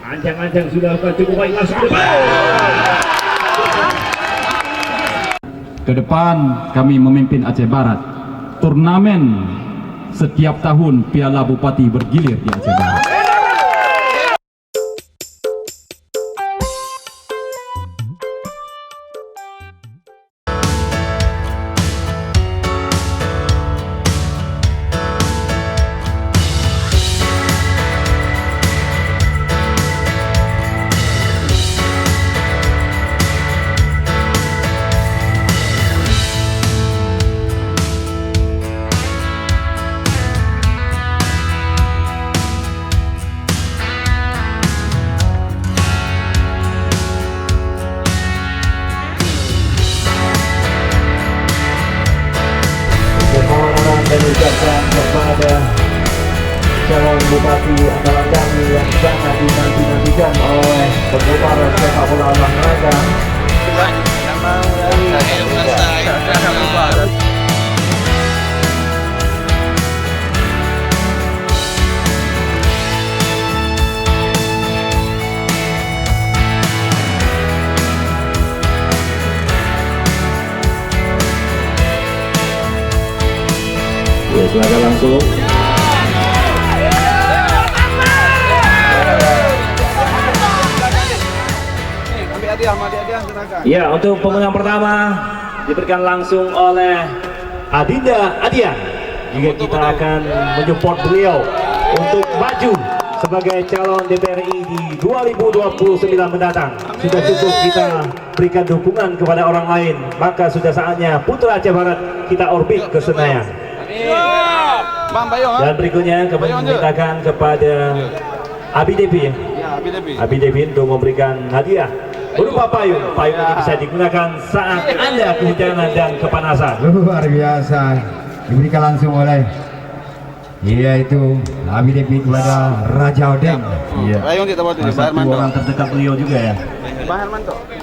Ancang-ancang sudah cukup baik, langsung ke depan. Ke depan kami memimpin Aceh Barat. Turnamen setiap tahun Piala Bupati bergilir di Aceh Barat. Dan ucapkan kepada calon bupati andalan kami yang sangat dinanti-nantikan oleh penggemar sepak bola olahraga. Ya, silakan langsung. Ya, untuk pemenang pertama diberikan langsung oleh Adinda Adian. Juga kita akan menyupport beliau untuk maju sebagai calon DPRI di 2029 mendatang. Sudah cukup kita berikan dukungan kepada orang lain, maka sudah saatnya Putra Aceh Barat kita orbit ke Senayan. Dan berikutnya kami memintakan kepada Abi Devi, Abi Devi untuk memberikan hadiah berupa payung. Payung ini bisa digunakan saat Anda kehujanan dan kepanasan. Luar biasa, diberikan langsung oleh yaitu Abi Devi kepada Raja Odeng. Iya. Satu orang terdekat beliau juga ya.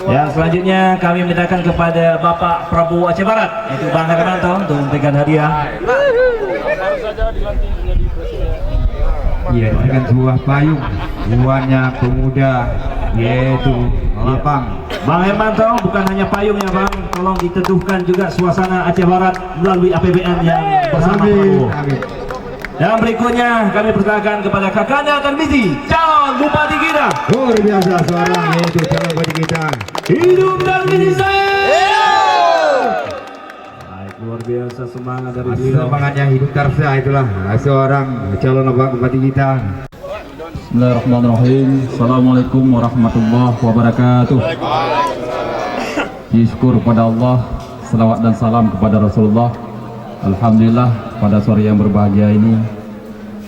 Yang selanjutnya kami memintakan kepada Bapak Prabowo Aceh Barat, yaitu Bang Hermanto, untuk memberikan hadiah. Iya, dengan sebuah payung buahnya pemuda yaitu lapang. Bang Hermanto, bukan hanya payungnya Bang, tolong diteduhkan juga suasana Aceh Barat melalui APBN yang bersama Prabowo. Dan berikutnya kami persilakan kepada kakaknya Tarmizi, calon Bupati kita. Luar biasa seorang yaitu calon bupati kita. Hidup Tarmizi saya. Baik, luar biasa semangat dari beliau. Semangatnya hidup Tarsa itulah seorang calon bupati kita. Bismillahirrahmanirrahim. Assalamualaikum warahmatullahi wabarakatuh. Syukur kepada Allah, selawat dan salam kepada Rasulullah. Alhamdulillah pada sore yang berbahagia ini,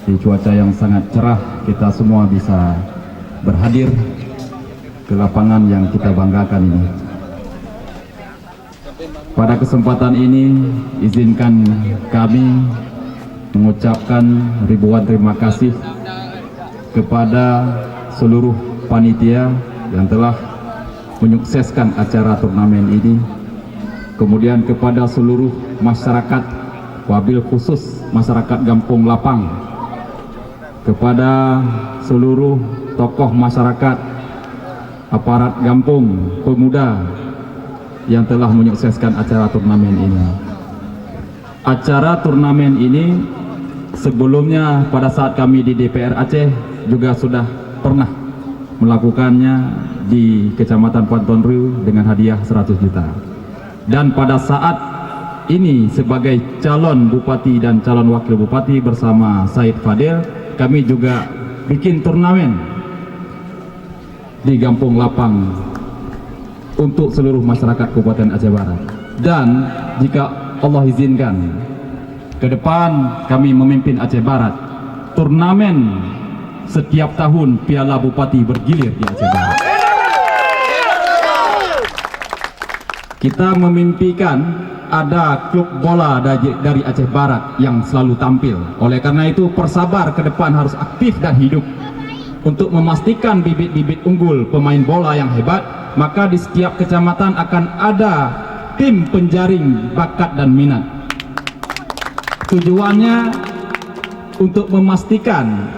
di cuaca yang sangat cerah, kita semua bisa berhadir ke lapangan yang kita banggakan ini. Pada kesempatan ini izinkan kami mengucapkan ribuan terima kasih kepada seluruh panitia yang telah menyukseskan acara turnamen ini, kemudian kepada seluruh masyarakat, wabil khusus masyarakat Gampung Lapang, kepada seluruh tokoh masyarakat, aparat Gampung, pemuda yang telah menyukseskan acara turnamen ini. Acara turnamen ini sebelumnya pada saat kami di DPR Aceh juga sudah pernah melakukannya di Kecamatan Pantonru dengan hadiah 100 juta. Dan pada saat ini sebagai calon bupati dan calon wakil bupati bersama Said Fadil, kami juga bikin turnamen di Gampung Lapang untuk seluruh masyarakat Kabupaten Aceh Barat. Dan jika Allah izinkan, ke depan kami memimpin Aceh Barat. Turnamen setiap tahun Piala Bupati bergilir di Aceh Barat. Kita memimpikan ada klub bola dari Aceh Barat yang selalu tampil. Oleh karena itu persabar ke depan harus aktif dan hidup untuk memastikan bibit-bibit unggul pemain bola yang hebat. Maka di setiap kecamatan akan ada tim penjaring bakat dan minat. Tujuannya untuk memastikan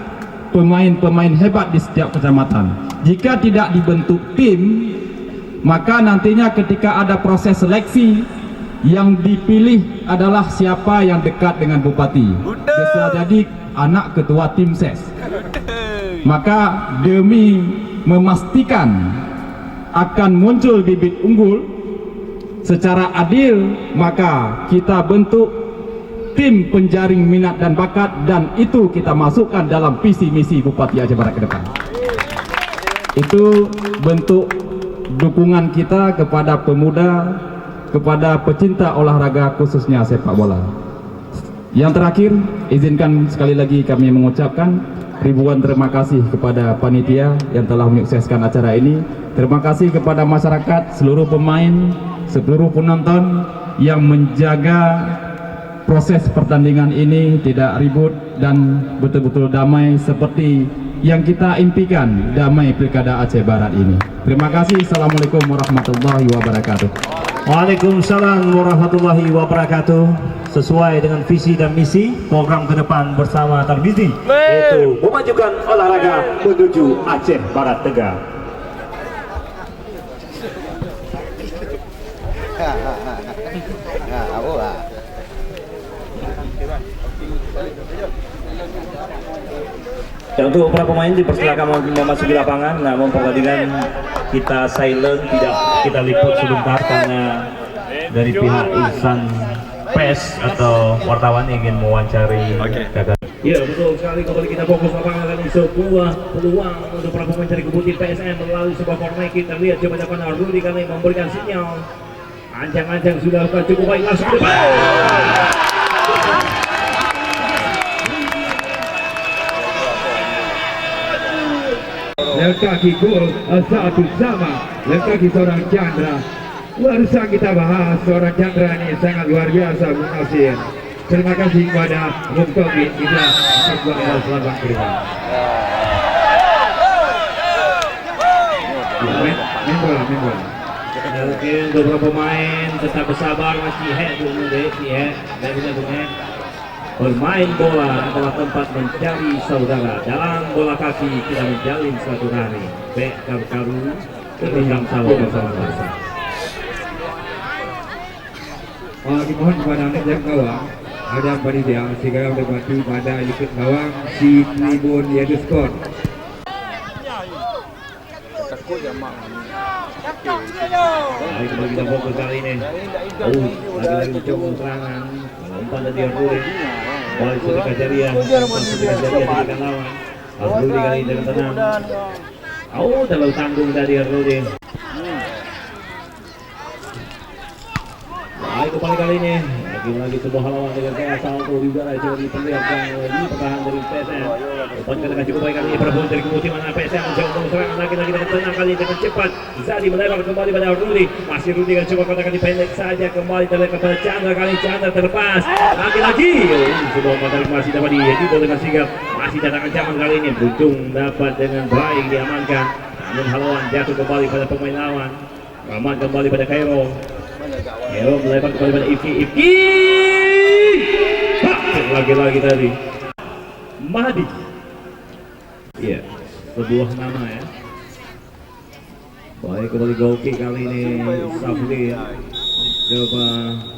pemain-pemain hebat di setiap kecamatan. Jika tidak dibentuk tim, maka nantinya ketika ada proses seleksi, yang dipilih adalah siapa yang dekat dengan bupati. Bisa jadi anak ketua tim ses. Maka demi memastikan akan muncul bibit unggul secara adil, maka kita bentuk tim penjaring minat dan bakat, dan itu kita masukkan dalam visi misi Bupati Aceh Barat ke depan. Itu bentuk dukungan kita kepada pemuda, kepada pecinta olahraga khususnya sepak bola. Yang terakhir, izinkan sekali lagi kami mengucapkan ribuan terima kasih kepada panitia yang telah menyukseskan acara ini. Terima kasih kepada masyarakat, seluruh pemain, seluruh penonton yang menjaga proses pertandingan ini tidak ribut dan betul-betul damai seperti yang kita impikan, damai Pilkada Aceh Barat ini. Terima kasih. Assalamualaikum warahmatullahi wabarakatuh. Waalaikumsalam warahmatullahi wabarakatuh. Sesuai dengan visi dan misi program ke depan bersama Tarmizi, yaitu memajukan olahraga menuju Aceh Barat Tegak. Dan untuk para pemain dipersilakan memasuki lapangan. Namun pertandingan kita silent, tidak kita liput sebentar karena dari pihak insan pers atau wartawan ingin mewawancari kakak. Ya betul sekali, kembali kita fokus lapangan kali sebuah peluang untuk para pemain dari kubu tim PSM melalui sebuah corner. Kita lihat coba depan Arudi kali memberikan sinyal. Ancang-ancang sudah cukup baik, langsung ke depan. Kaki gol satu sama, kaki seorang Chandra. Barusan kita bahas seorang Chandra ini sangat luar biasa, Bung Nasir. Terima kasih kepada Bung Tobi, kita membuat selamat terima. Main bola. Oke, beberapa pemain tetap bersabar, masih dulu deh, bermain bola adalah tempat mencari saudara. Dalam bola kaki kita menjalin silaturahmi. Baik karu-karu, tetap sama-sama. Dimohon kepada anak yang gawang, ada panitia segera mendapati pada ikut gawang si Tribun yaitu skor. Baik, kembali kita fokus kali ini. Lagi-lagi mencoba serangan. Umpan dari Arudi. Bola Sedekah Jariah. Sedekah Jariah diberikan lawan. Arudi kali ini dengan tenang. Terlalu tanggung dari Arudi. Baik, kembali kali ini lagi-lagi sebuah lawan dengan gaya salto di udara, coba diperlihatkan di pertahanan dari PSM. Umpan kena cukup baik kali ini, perebut dari kubu tim mana PSM mencoba serangan lagi-lagi dengan tenang kali dengan cepat. Zadi melebar kembali pada Rudi, masih Rudi kan coba kotakan dipendek saja, kembali terlepas kepada Chandra, kali Chandra terlepas lagi-lagi. Sebuah umpan tarik masih dapat dihibur dengan sigap, masih datang ancaman kali ini, beruntung dapat dengan baik diamankan. Namun haluan jatuh kembali pada pemain lawan. Rahmat kembali pada Kairo. Kairo melebar kembali pada Ifki. Lagi-lagi tadi Mahdi. Iya, sebuah nama ya. Baik, kembali goal kick kali ini Safri coba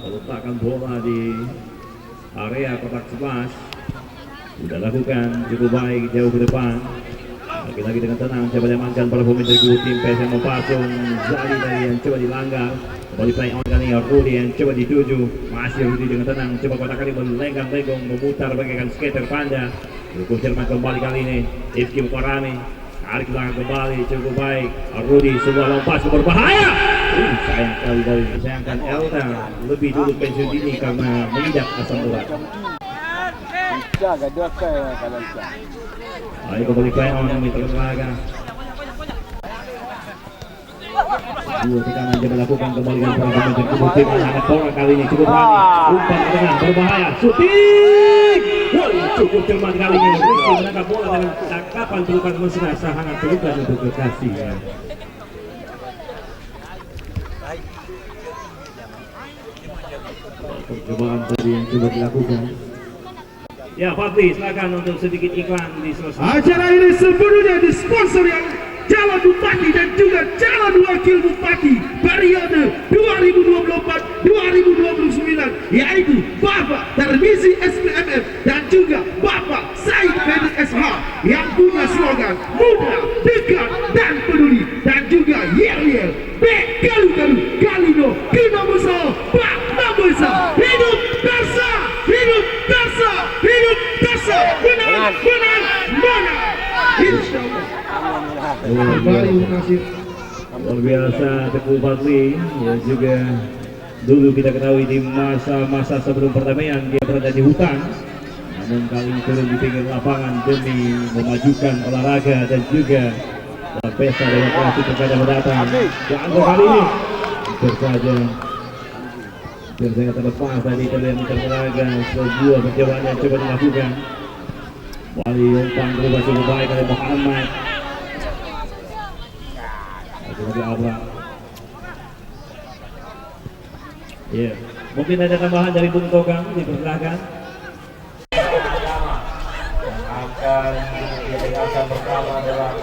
meletakkan bola di area kotak 11. Sudah lakukan cukup baik jauh ke depan. Lagi-lagi dengan tenang coba diamankan para pemain dari kubu tim PSM Mempasung. Zali tadi yang coba dilanggar. Kembali play on kali ini Rudi yang coba dituju. Masih Rudi dengan tenang coba kotak kali melenggang-lenggong memutar bagaikan skater panda. Cukup cermat kembali kali ini Ifki Mukarami. Tarik belakang kembali cukup baik. Rudi sebuah lompat berbahaya. Sayang sekali dari disayangkan Elta lebih dulu pensiun dini karena mengidap asam urat. Baik, kembali play on Mitra Telaga. Dua tekanan dia melakukan kembali dengan para pemain dari kubu tim sangat bola kali ini cukup berani. Umpan ke tengah berbahaya. Shooting. Cukup cermat kali ini. Rifki menangkap bola dengan tangkapan pelukan mesra sangat pelukan untuk kekasih. Percobaan tadi yang coba dilakukan. Ya, Fatli, silakan untuk sedikit iklan di selesai. Acara ini sepenuhnya disponsori oleh calon bupati dan juga calon wakil bupati periode 2024-2029, yaitu Bapak Tarmizi SPMM dan juga Bapak Said Fendi SH yang punya slogan muda, dekat dan peduli, dan juga yel-yel Kalu-kalu Kalino Kino Musa Pak Namusa. Hidup Persa, hidup Persa, hidup Persa, menang, menang, menang, insyaallah. Kembali Nasir. Luar biasa Teguh Fatli, yang juga dulu kita ketahui di masa-masa sebelum perdamaian dia berada di hutan, namun kali ini turun di pinggir lapangan demi memajukan olahraga dan juga dalam pesta demokrasi pilkada mendatang. Dan kali ini hampir saja terlepas tadi kalian olahraga, sebuah percobaan yang coba dilakukan. Wali umpan berubah cukup baik oleh Muhammad. Lagi Abra. Ya, mungkin ada tambahan dari Bung Togam, dipersilakan. Yang akan didengarkan pertama adalah